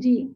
جی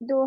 2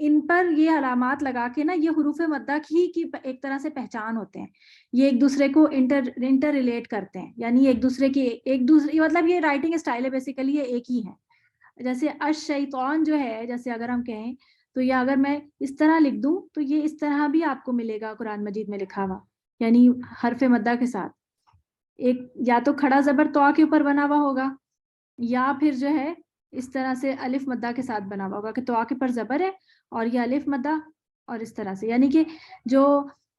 ان پر یہ علامات لگا کے نا یہ حروف مدہ کی ایک طرح سے پہچان ہوتے ہیں. یہ ایک دوسرے کو انٹر ریلیٹ کرتے ہیں, یعنی ایک دوسرے مطلب یہ رائٹنگ اسٹائل ہے بیسیکلی, یہ ایک ہی ہے. جیسے الشیطان جو ہے, جیسے اگر ہم کہیں تو یہ اگر میں اس طرح لکھ دوں تو یہ اس طرح بھی آپ کو ملے گا قرآن مجید میں لکھا ہوا, یعنی حرف مدہ کے ساتھ. ایک یا تو کھڑا زبر تو کے اوپر بنا ہوا ہوگا, یا پھر جو ہے اس طرح سے الف مدہ کے ساتھ بنا ہوا ہوگا کہ تو کے پر زبر ہے اور یہ الف مدہ, اور اس طرح سے. یعنی کہ جو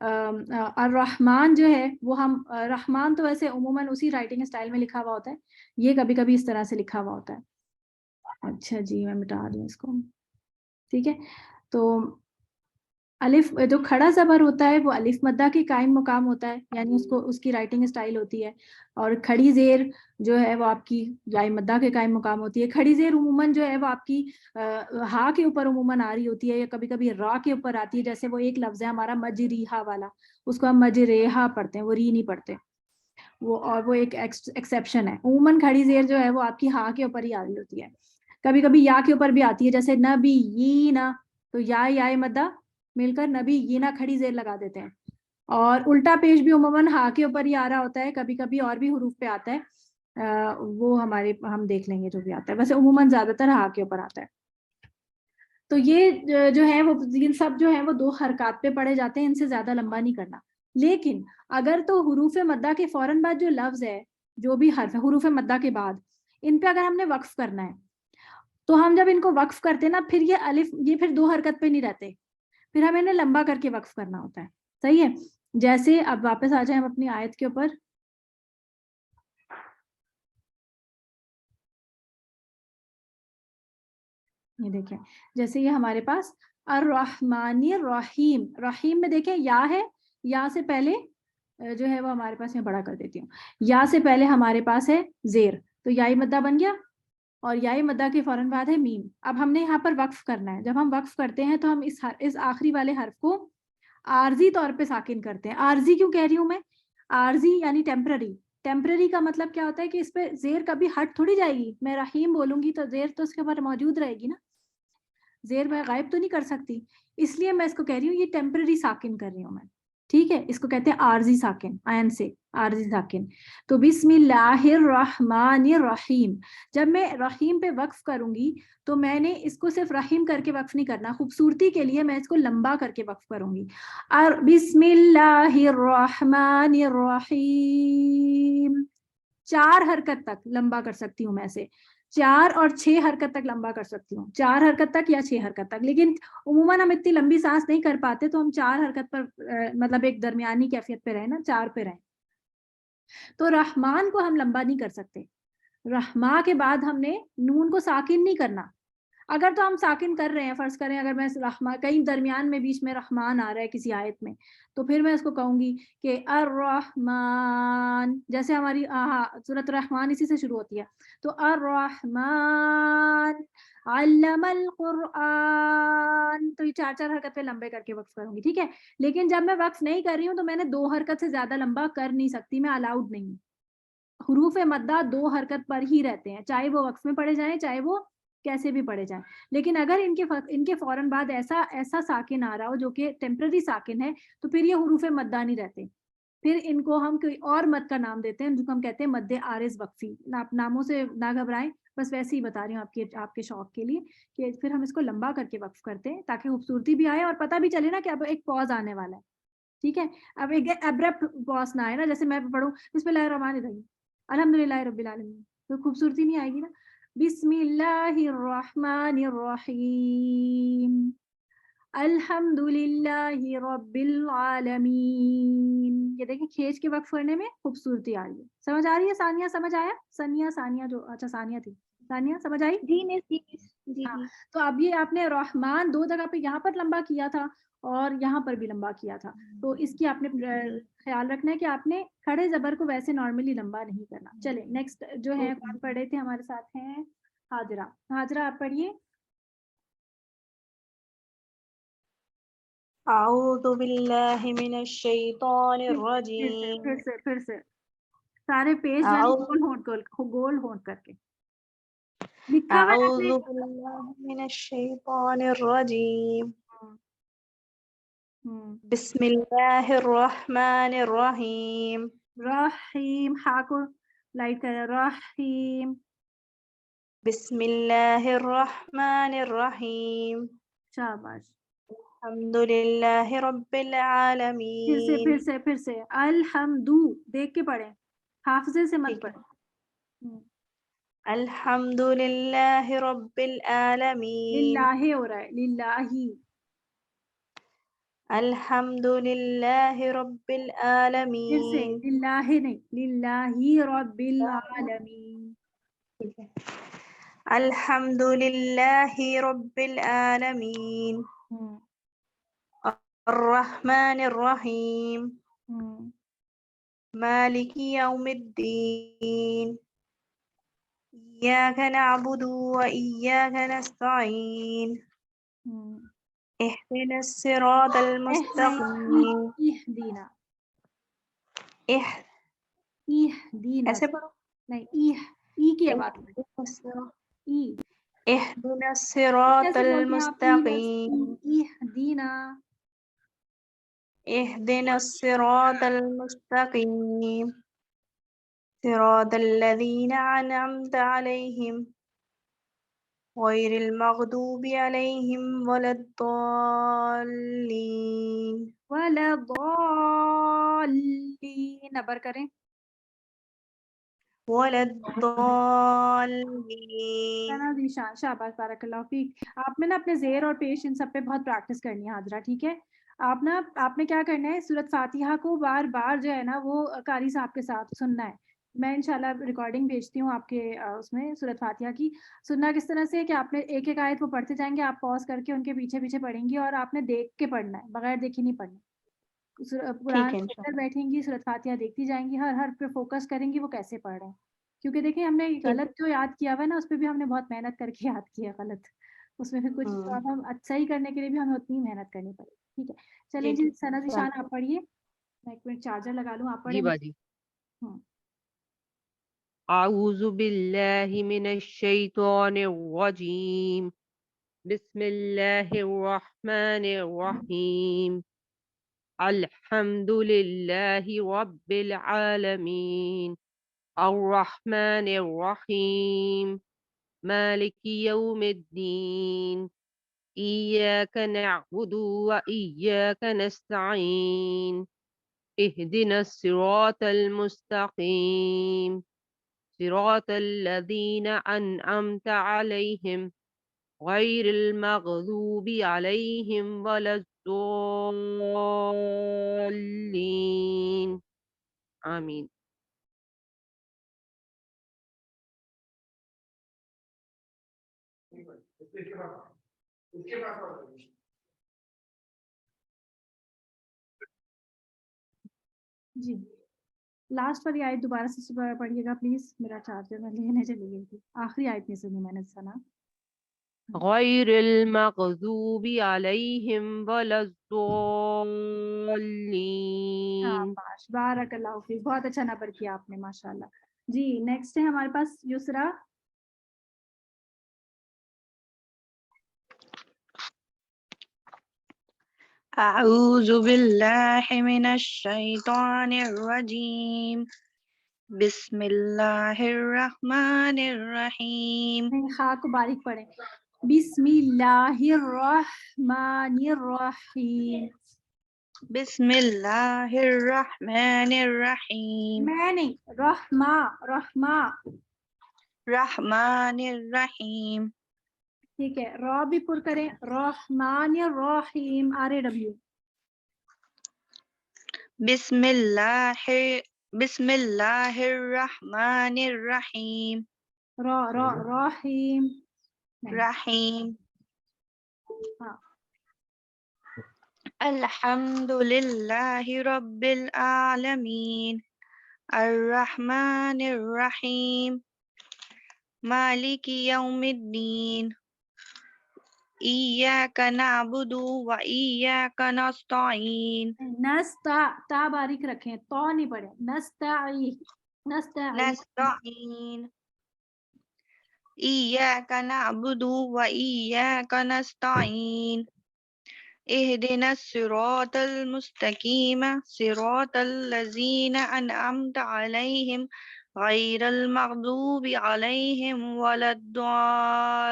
الرحمن جو ہے وہ ہم رحمان تو ویسے عموماً اسی رائٹنگ اسٹائل میں لکھا ہوا ہوتا ہے, یہ کبھی کبھی اس طرح سے لکھا ہوا ہوتا ہے. اچھا جی, میں مٹا دوں اس کو, ٹھیک ہے. تو الف جو کھڑا زبر ہوتا ہے وہ الف مدہ کے قائم مقام ہوتا ہے, یعنی اس کی رائٹنگ اسٹائل ہوتی ہے. اور کھڑی زیر جو ہے وہ آپ کی یا مدہ کے قائم مقام ہوتی ہے. کھڑی زیر عموماً جو ہے وہ آپ کی ہا کے اوپر عموماً آ رہی ہوتی ہے, یا کبھی کبھی را کے اوپر آتی ہے. جیسے وہ ایک لفظ ہے ہمارا مجریحا والا, اس کو ہم مجریحا پڑھتے ہیں, وہ ری نہیں پڑھتے وہ, اور وہ ایک ایکسیپشن ہے. عموماً کھڑی زیر جو ہے وہ آپ کی ہا کے اوپر ہی آ رہی ہوتی ہے. کبھی کبھی یا کے اوپر بھی آتی ہے, جیسے نبیینا, تو یا مدہ مل کر نبی یہ نہ کھڑی زیر لگا دیتے ہیں. اور الٹا پیش بھی عموماً ہا کے اوپر ہی آ رہا ہوتا ہے, کبھی کبھی اور بھی حروف پہ آتا ہے, وہ ہم دیکھ لیں گے جو بھی آتا ہے. ویسے عموماً زیادہ تر ہا کے اوپر آتا ہے. تو یہ جو ہے وہ سب جو ہے وہ 2 حرکات پہ پڑھے جاتے ہیں, ان سے زیادہ لمبا نہیں کرنا. لیکن اگر تو حروف مدہ کے فوراً بعد جو لفظ ہے, جو بھی حرف ہے حروف مدہ کے بعد, ان پہ اگر ہم نے وقف کرنا ہے تو ہم جب ان کو وقف کرتے ہیں نا, پھر یہ الف یہ پھر 2 حرکت پہ نہیں رہتے, پھر ہمیں انہیں لمبا کر کے وقف کرنا ہوتا ہے. صحیح ہے. جیسے اب واپس آ جائیں ہم اپنی آیت کے اوپر. یہ دیکھیں, جیسے یہ ہمارے پاس الرحمن الرحیم, رحیم میں دیکھیں یا ہے, یا سے پہلے جو ہے وہ ہمارے پاس, میں بڑا کر دیتی ہوں, یا سے پہلے ہمارے پاس ہے زیر, تو یائی مدہ بن گیا, اور یائی مدہ کے فوراً بعد ہے میم. اب ہم نے یہاں پر وقف کرنا ہے. جب ہم وقف کرتے ہیں تو ہم اس آخری والے حرف کو عارضی طور پہ ساکن کرتے ہیں. عارضی کیوں کہہ رہی ہوں میں؟ عارضی یعنی ٹیمپرری کا مطلب کیا ہوتا ہے کہ اس پہ زیر کبھی ہٹ تھوڑی جائے گی. میں رحیم بولوں گی تو زیر تو اس کے اوپر موجود رہے گی نا, زیر میں غائب تو نہیں کر سکتی, اس لیے میں اس کو کہہ رہی ہوں یہ ٹیمپرری ساکن کر رہی ہوں میں. ٹھیک ہے, اس کو کہتے ہیں عارضی ساکن, عین سے عارضی ساکن. تو بسم اللہ الرحمن الرحیم, جب میں رحیم پہ وقف کروں گی تو میں نے اس کو صرف رحیم کر کے وقف نہیں کرنا, خوبصورتی کے لیے میں اس کو لمبا کر کے وقف کروں گی. اور بسم اللہ الرحمن الرحیم 4 حرکت تک لمبا کر سکتی ہوں میں سے, 4 اور 6 حرکت تک لمبا کر سکتی ہوں, 4 حرکت تک یا 6 حرکت تک. لیکن عموماً ہم اتنی لمبی سانس نہیں کر پاتے, تو ہم 4 حرکت پر مطلب ایک درمیانی کیفیت پہ رہیں نا, 4 پہ رہیں. تو رحمان کو ہم لمبا نہیں کر سکتے. رحما کے بعد ہم نے نون کو ساکن نہیں کرنا. اگر تو ہم ساکن کر رہے ہیں, فرض کریں اگر میں کہیں درمیان میں بیچ میں رحمان آ رہا ہے کسی آیت میں, تو پھر میں اس کو کہوں گی کہ الرحمن, جیسے ہماری سورۃ الرحمن اسی سے شروع ہوتی ہے, تو الرحمن علم القرآن, تو یہ 4 حرکت پہ لمبے کر کے وقف کروں گی. ٹھیک ہے. لیکن جب میں وقف نہیں کر رہی ہوں تو میں نے 2 حرکت سے زیادہ لمبا کر نہیں سکتی, میں الاؤڈ نہیں. حروف مدہ 2 حرکت پر ہی رہتے ہیں, چاہے وہ وقف میں پڑھے جائیں چاہے وہ کیسے بھی پڑھے جائیں. لیکن اگر ان کے فوراً بعد ایسا ساکن آ رہا ہو جو کہ ٹیمپرری ساکن ہے, تو پھر یہ حروف مدہ نہیں رہتے, پھر ان کو ہم کوئی اور مد کا نام دیتے ہیں, جو ہم کہتے ہیں مد عارض وقفی. ناموں سے نہ گھبرائیں, بس ویسے ہی بتا رہی ہوں آپ کے شوق کے لیے, کہ پھر ہم اس کو لمبا کر کے وقف کرتے ہیں تاکہ خوبصورتی بھی آئے اور پتہ بھی چلے نا کہ اب ایک پاز آنے والا ہے. ٹھیک ہے. اب ایک ابرپٹ پاز نہ آئے نا, جیسے میں پڑھوں بسم اللہ الرحمن الرحیم الحمدللہ رب العالمین, تو خوبصورتی نہیں آئے گی نا. بسم اللہ الرحمن الرحیم الحمدللہ رب العالمین. یہ دیکھیں کھینچ کے وقف کرنے میں خوبصورتی آ رہی ہے. سمجھ آ رہی ہے ثانیہ؟ سمجھ آیا؟ ثانیہ جو اچھا ثانیہ تھی, ثانیہ سمجھ آئی؟ جی مس, جی ہاں. تو اب یہ آپ نے رحمان 2 جگہ پہ یہاں پر لمبا کیا تھا اور یہاں پر بھی لمبا کیا تھا, تو اس کی آپ نے خیال رکھنا ہے کہ آپ نے کھڑے زبر کو ویسے نارملی لمبا نہیں کرنا. چلے نیکسٹ جو ہے کون پڑھ رہے تھے ہمارے ساتھ ہیں حاجرہ آپ پڑھیے. اعوذ باللہ من الشیطان الرجیم. پھر سے سارے پیج جو ہے گول ہونٹ کر کے. لکھا ہوا ہے آپ نے؟ أعوذ بالله من الشيطان الرجيم بسم الله الرحمن الرحيم رحیم، ہا کو لائٹ کریں، رحیم. بسم الله الرحمن الرحيم شاباش. الحمد لله رب العالمين پھر سے الحمدو دیکھ کے پڑھیں، حافظے سے مت ٹھیک ہے. پڑھیں. الحمد لله رب العالمين للہ ہو رہا ہے، للہ. الحمد لله رب پھر سے العالمين للہ نہیں، للہ رب العالمین. ٹھیک ہے. الحمد لله رب العالمين الرحمن الرحيم مالك يوم الدين إياك نعبد وإياك نستعين اهدنا الصراط المستقيم اہدینا، إح- اہدینا ایسے پڑھو. نہیں، ای کی آواز میں، ای. اهدنا الصراط کیسے بولتے ہیں آپ؟ المستقيم اہدینا. اهدنا الصراط المستقيم صراط الذين أنعمت عليهم غير المغضوب عليهم ولا الضالين ولا ضالین، نبر کریں. ولا الضالين نشان، شاباش، بارک اللہ فیک. آپ میں نا اپنے زیر اور پیش ان سب پہ بہت پریکٹس کرنی ہے حاضرہ، ٹھیک ہے؟ آپ نے کیا کرنا ہے، سورۃ فاتحہ کو بار بار جو ہے نا وہ قاری صاحب کے ساتھ سننا ہے. میں انشاءاللہ ریکارڈنگ بھیجتی ہوں آپ کے اس میں سورۃ فاتحہ کی. سننا کس طرح سے کہ آپ نے ایک ایک آیت وہ پڑھتے جائیں گے، آپ پاز کر کے ان کے پیچھے پیچھے پڑھیں گی، اور آپ نے دیکھ کے پڑھنا ہے، بغیر دیکھے نہیں پڑھنا. قرآن ٹھیک ہے پڑھ کر بیٹھیں گی، سورۃ فاتحہ دیکھتی جائیں گی، ہر حرف پہ فوکس کریں گی وہ کیسے پڑھ رہے ہیں. کیونکہ دیکھیں ہم نے غلط جو یاد کیا ہوا ہے نا اس پہ بھی ہم نے بہت محنت کر کے یاد کیا غلط، اس میں پھر کچھ تو اب ہم اچھا ہی کرنے کے لیے بھی ہمیں اتنی محنت کرنی پڑے. ٹھیک ہے چلیں جی، ثنا ذیشان آپ پڑھیے. میں ایک منٹ چارجر لگا لوں، آپ جی پڑھیں. باجی. اعوذ باللہ من الشیطان الرجیم بسم اللہ الرحمن الرحیم الحمد للہ رب العالمین الرحمن الرحیم مالک یوم الدین ایاک نعبد وإیاک نستعین اهدنا الصراط المستقیم صراط الذين أنعمت عليهم غير المغضوب عليهم ولا الضالين آمين. جی لاسٹ والی آیت دوبارہ سے پڑھیے گا پلیز، میرا چارجر میں لینے چلی گئی تھی، آخری آیت نہیں سنی میں نے سنا. غير المغضوب عليهم ولا الضالين. شاباش، بارک اللہ فیک، بہت اچھا نبر کیا آپ نے ماشاءاللہ. جی نیکسٹ ہے ہمارے پاس یسرا. أعوذ بالله من الشيطان الرجيم بسم الله الرحمن الرحيم خا کو باریک پڑھیں. بسم اللہ الرحمن الرحیم. بسم الله الرحمن الرحيم میں نہیں، رحمہ. رحمن الرحيم ٹھیک ہے، را بھی پر کریں، رحمن الرحیم، RAW. بسم الله الرحمن الرحيم رحیم. رحيم ہاں. الحمد لله رب العالمين الرحمن الرحيم مالك يوم الدين إياك نعبد وإياك نستعين تا باریک رکھیں، تو نہیں پڑھیں. نستعین. نستعين إياك نعبد وإياك نستعين اهدنا الصراط المستقيم صراط الذين أنعمت عليهم غير المغضوب عليهم ولا الضالين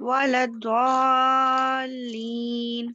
ولا الضالين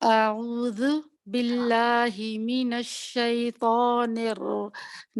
أعوذ بالله من الشيطان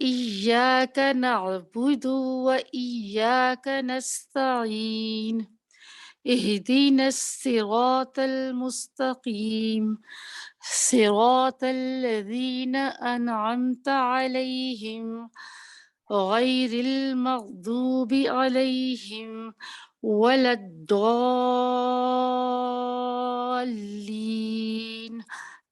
إياك نعبد وإياك نستعين اهدنا الصراط المستقيم صراط الذين أنعمت عليهم غير المغضوب عليهم ولا الضالين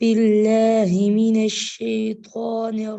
بالله من الشيطان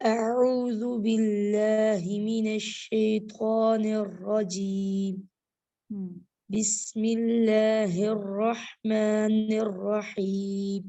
أعوذ بالله من الشيطان الرجيم بسم الله الرحمن الرحيم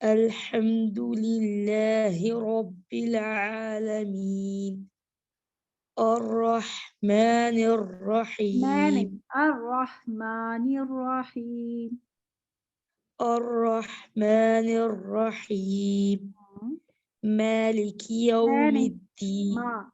الحمد لله رب العالمين الرحمن الرحيم الرحمن الرحيم. الرحمن الرحيم مالك يوم الدين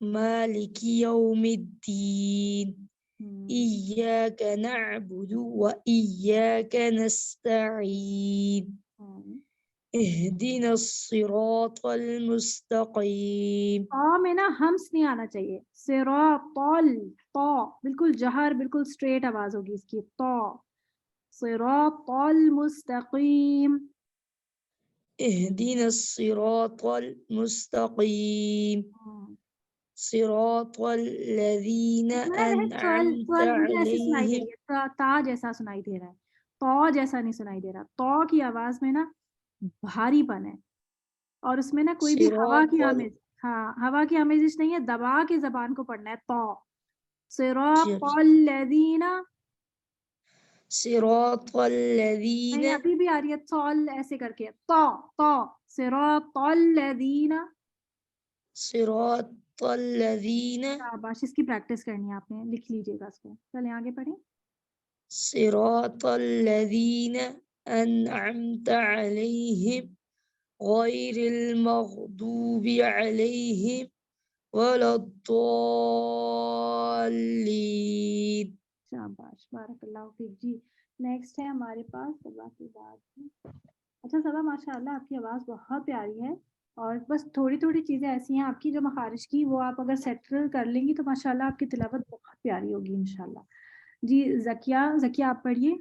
مالك يوم الدين إياك نعبد وإياك نستعين اهدنا الصراط المستقيم. میں نا ہمس نہیں آنا چاہیے. صراطل تو بالکل جہر بالکل اسٹریٹ آواز ہوگی اس کی. تو صراطل مستقیم. اهدنا الصراط المستقيم صراط الذين أنعمت عليهم. تا جیسا سنائی دے رہا ہے, تو جیسا نہیں سنائی دے رہا. تو کی آواز میں نا بھاری پن ہے, اور اس میں نا کوئی بھی ہوا کی آمیز, ہاں ہوا کی آمیزش نہیں ہے, دبا کے زبان کو پڑھنا ہے. تو صراط الذین, صراط الذين نہیں ابھی بھی آ رہی ہے صال ایسے کر کے. تو صراط الذین. صراط الذين شاباش, اس کی پریکٹس کرنی ہے آپ نے, لکھ لیجیے گا اس کو. چلیں آگے پڑھیں. صراط الذين أنعمت عليهم غير المغضوب عليهم ولا الضالين. شاباش, بارک اللہ فیک جی. نیکسٹ ہے ہمارے پاس صبا کی بات. اچھا صبا ماشاء اللہ آپ کی آواز بہت پیاری ہے, اور بس تھوڑی تھوڑی چیزیں ایسی ہیں آپ کی جو مخارج کی, وہ آپ اگر سیٹل کر لیں گی تو ماشاء اللہ آپ کی تلاوت بہت پیاری ہوگی انشاءاللہ. جی زکیہ آپ پڑھیے.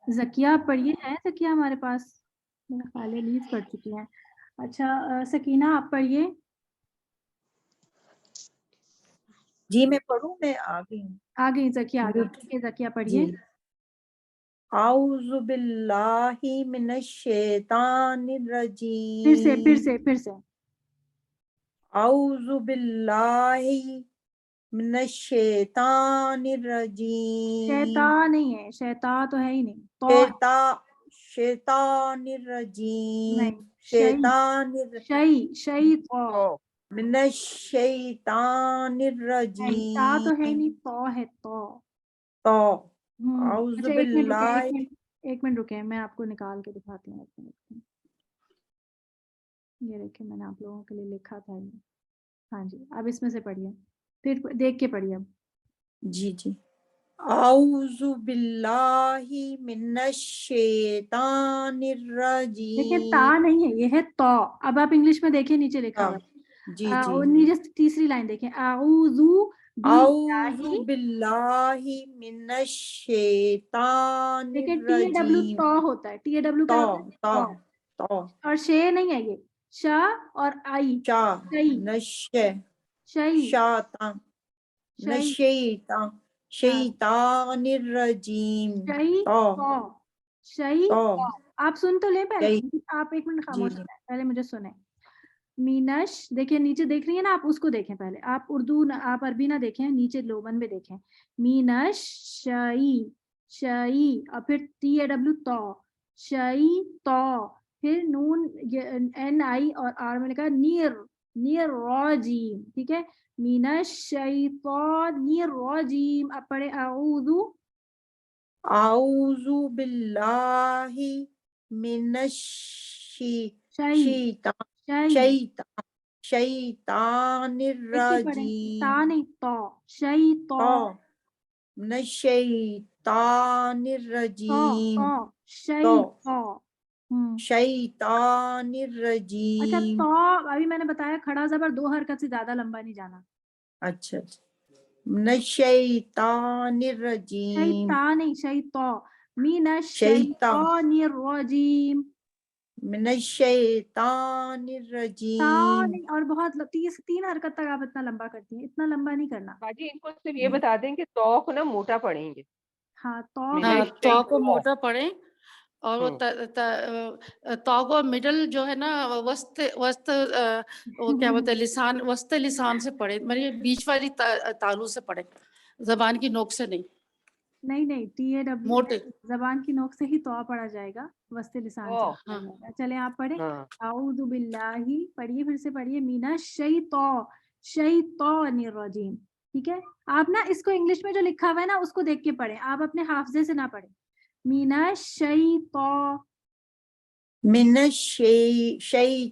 زکیہ آپ پڑھیے. ہے زکیہ ہمارے پاس؟ میرا خیال ہے لیو کر چکی ہیں. اچھا سکینہ آپ پڑھیے. جی میں پڑھوں, میں آ گئی ہوں. آ گئی زکیہ, آ گئی. زکیہ پڑھیے. جی. اعوذ باللہ من الشیطان الرجیم. پھر سے. اعوذ باللہ من الشیطان الرجیم. شیطان نہیں ہے, شیطان تو ہے ہی نہیں. تو شیطان الرجیم. نہیں, شیطان شیطان. من الشیطان تا الرجیم. تو ہے نہیں, تو ہے تو. تو اچھا اعوذ باللہ. ایک منٹ رکے, میں آپ کو نکال کے دکھاتی ہوں. یہ دیکھیں میں نے آپ لوگوں کے لیے لکھا تھا یہ. ہاں جی, اب اس میں سے پڑھیے, پھر دیکھ کے پڑھیے اب. جی. اعوذ باللہ من الشیطان الرجیم. دیکھیں تا نہیں ہے, یہ ہے تو. اب آپ انگلش میں دیکھیں نیچے لکھا ہوا ہے. جی. نیچے تیسری لائن دیکھیں. اعوذ باللہ من الشیطان دیکھیں ٹی اے ڈبلو الرجیم. تو ہوتا ہے. ٹی اے ڈبلو کیا ہوتا ہے؟ تو اور شے نہیں ہے, یہ شا اور آئی. شیطان الرجیم. آپ سن تو لیں پہلے. آپ ایک منٹ خاموش رہیں, پہلے مجھے سنیں. مینش دیکھیں نیچے دیکھ رہی ہیں نا آپ, اس کو دیکھیں پہلے. آپ اردو آپ عربی نہ دیکھیں, نیچے لوبن میں دیکھیں. مینش شئی اور پھر ٹی اے ڈبلو تو. شئی تو, پھر نون این آئی اور آر میں لکھا نیر راجیم. ٹھیک ہے, مینش شیطان الرجیم. اب پڑھے اعوذ باللہ من شیطان الرجیم. تا نہیں, تو شیطان. من الشیطان الرجیم. شیطان الرجیم. اچھا تو ابھی میں نے بتایا کھڑا زبر 2 حرکت سے زیادہ لمبا نہیں جانا. اچھا. من الشیطان الرجیم. شیطان نہیں, شیطان. من الشیطان الرجیم. من الشیطان الرجیم. اور بہت 3 حرکت تک آپ اتنا لمبا کرتی ہیں, اتنا لمبا نہیں کرنا. باجی ان کو صرف یہ بتا دیں کہ تو کو نا موٹا پڑھیں گے. ہاں تو کو موٹا پڑھیں, اور وہ تو کو مڈل جو ہے نا وسط وہ کیا بولتے ہیں لسان, وسط لسان سے پڑھے, مطلب بیچ والی تالو سے پڑھے, زبان کی نوک سے نہیں. نہیں ٹی اے ڈبلو موٹے زبان کی نوک سے ہی تو پڑھا جائے گا, وسط لسان سے پڑھا جائے گا. چلیں آپ پڑھیں. اعوذ باللہ پڑھیے, پھر سے پڑھیے. من الشیطان الرجیم. ٹھیک ہے, آپ نا اس کو انگلش میں جو لکھا ہوا ہے نا اس کو دیکھ کے پڑھیں, آپ اپنے حافظے سے نہ پڑھیں. من الشیطان من الشیطان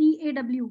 TAW,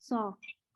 100.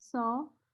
100.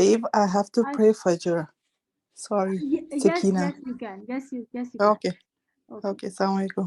leave? I have to I- pray Fajr. Sorry, yes, Sakina. yes you can. Yes you can. Okay, Okay. okay. Assalamu alaikum.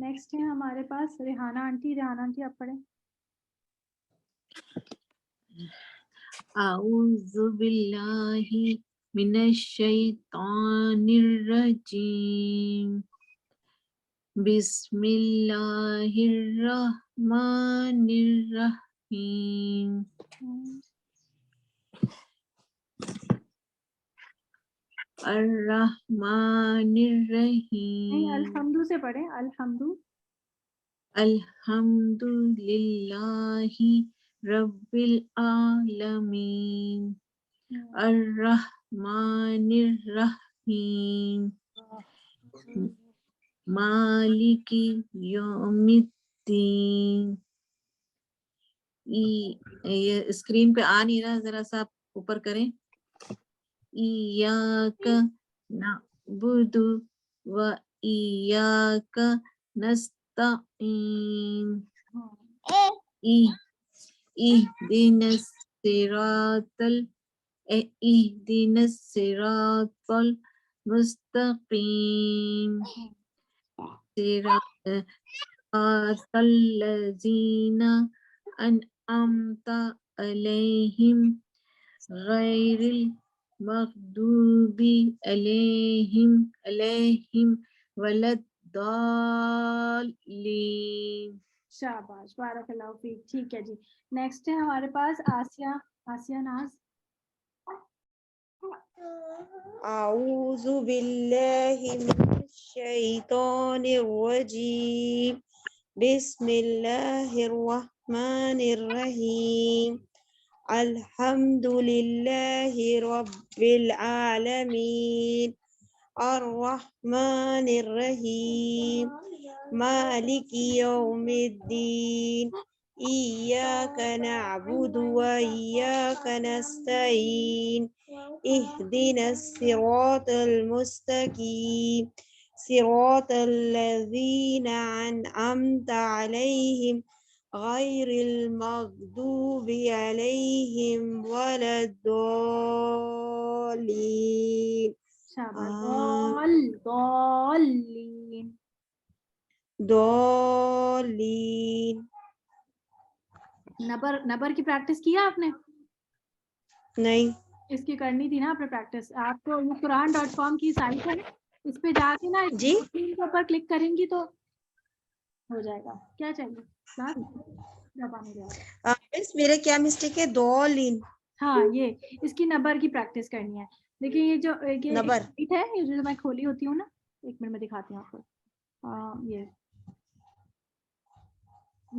Next ہے ہمارے پاس ریحانہ آنٹی. ریحانہ آنٹی آپ پڑھیں. اعوذ باللہ من الشیطان الرجیم بسم اللہ الرحمن الرحیم الرحمن نہیں الرحیم الحمد سے پڑھیں. الحمد. الحمد للہ رب العالمین الرحمن الرحیم مالک یوم الدین. یہ اسکرین پہ آ نہیں رہا, ذرا سا آپ اوپر کریں. ایاک نعبد و ایاک نستعین اهدنا الصراط المستقیم صراط الذین انعمت علیہم غیر المغضوب علیہم ولا الضالین. شاباش, بارک اللہ فیک. ٹھیک ہے جی. نیکسٹ ہے ہمارے پاس آسیہ. آسیہ ناز. اعوذ باللہ من الشیطان الرجیم بسم اللہ الرحمن الرحیم الحمد للہ رب العالمین الرحمن الرحیم مالک یوم الدین ایاک نعبد و ایاک نستعین اهدنا الصراط المستقیم صراط الذین انعمت علیہم غیر المغضوب علیہم ولا الضالین. شاباش. ضالین. ضالین. نبر کی پریکٹس کیا آپ نے؟ نہیں. اس کی کرنی تھی نا آپ نے پریکٹس. آپ کو یہ قرآن.com کی سائٹ ہے, اس پہ جا کے نا جی کے اوپر کلک کریں گی تو ہو جائے گا. کیا چاہیے کلاس آنے گیا. مس میرے کیا مسٹیک ہے؟ دولین. ہاں یہ اس کی نبر کی پریکٹس کرنی ہے. دیکھیے یہ جو نبر سائٹ ہے, یہ جو میں کھولی ہوتی ہوں نا, ایک منٹ میں دکھاتی ہوں آپ کو. یہ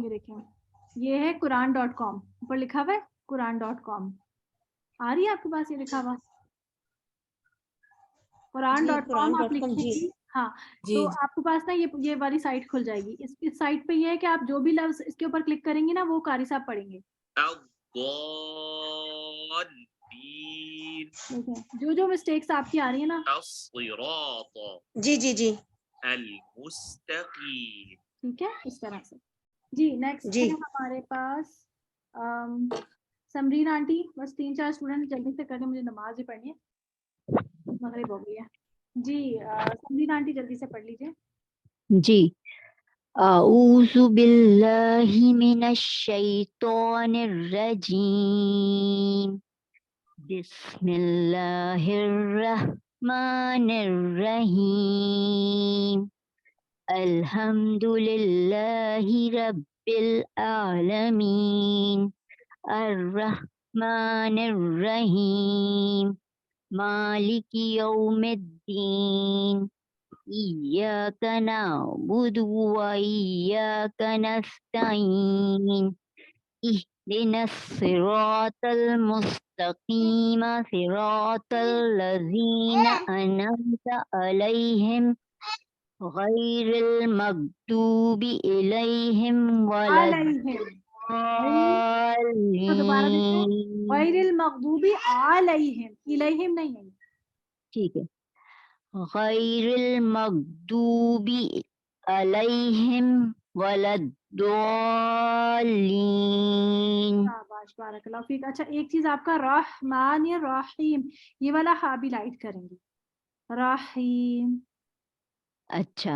دیکھیں, یہ ہے قرآن.com, اوپر لکھا ہوا ہے قرآن.com. آ رہی ہے آپ کے پاس یہ لکھا ہوا قرآن.com؟ آپ قرآن.com. لکھیں جی گی ہاں تو آپ کے پاس نا یہ والی سائٹ کھل جائے گی. اس سائٹ پہ یہ ہے کہ آپ جو بھی لفظ اس کے اوپر کلک کریں گے نا وہ قاری صاحب پڑھیں گے. جو جو مسٹیکس آپ کی آ رہی ہیں نا. جی جی جی ٹھیک ہے اس طرح سے. جی نیکسٹ جی ہے ہمارے پاس سمرین آنٹی. بس 3-4 اسٹوڈنٹ جلدی سے کریں, مجھے نماز ہی پڑھنی ہے, مغرب ہو گئی ہے. جی سمرین آنٹی جلدی سے پڑھ لیجیے. جی اعوذ باللہ من الشیطان الرجیم بسم اللہ الرحمن الرحیم الحمد للہ رب العالمین الرحمن الرحیم مالک یوم الدین ایاک نعبد و ایاک نستعین اهدنا الصراط المستقیم صراط الذین انعمت علیہم غیر المغضوب علیہم ولا دوبارہ دیکھیں, غیر الضالین. المغضوب علیہم, الیہم نہیں ہے. ٹھیک ہے, غیر المغضوب علیہم ولا الضالین. شاباش, بارک اللہ فیک. اچھا ایک چیز آپ کا رحمان رحیم, یہ والا ہا بھی لائٹ کریں گے. رحیم. اچھا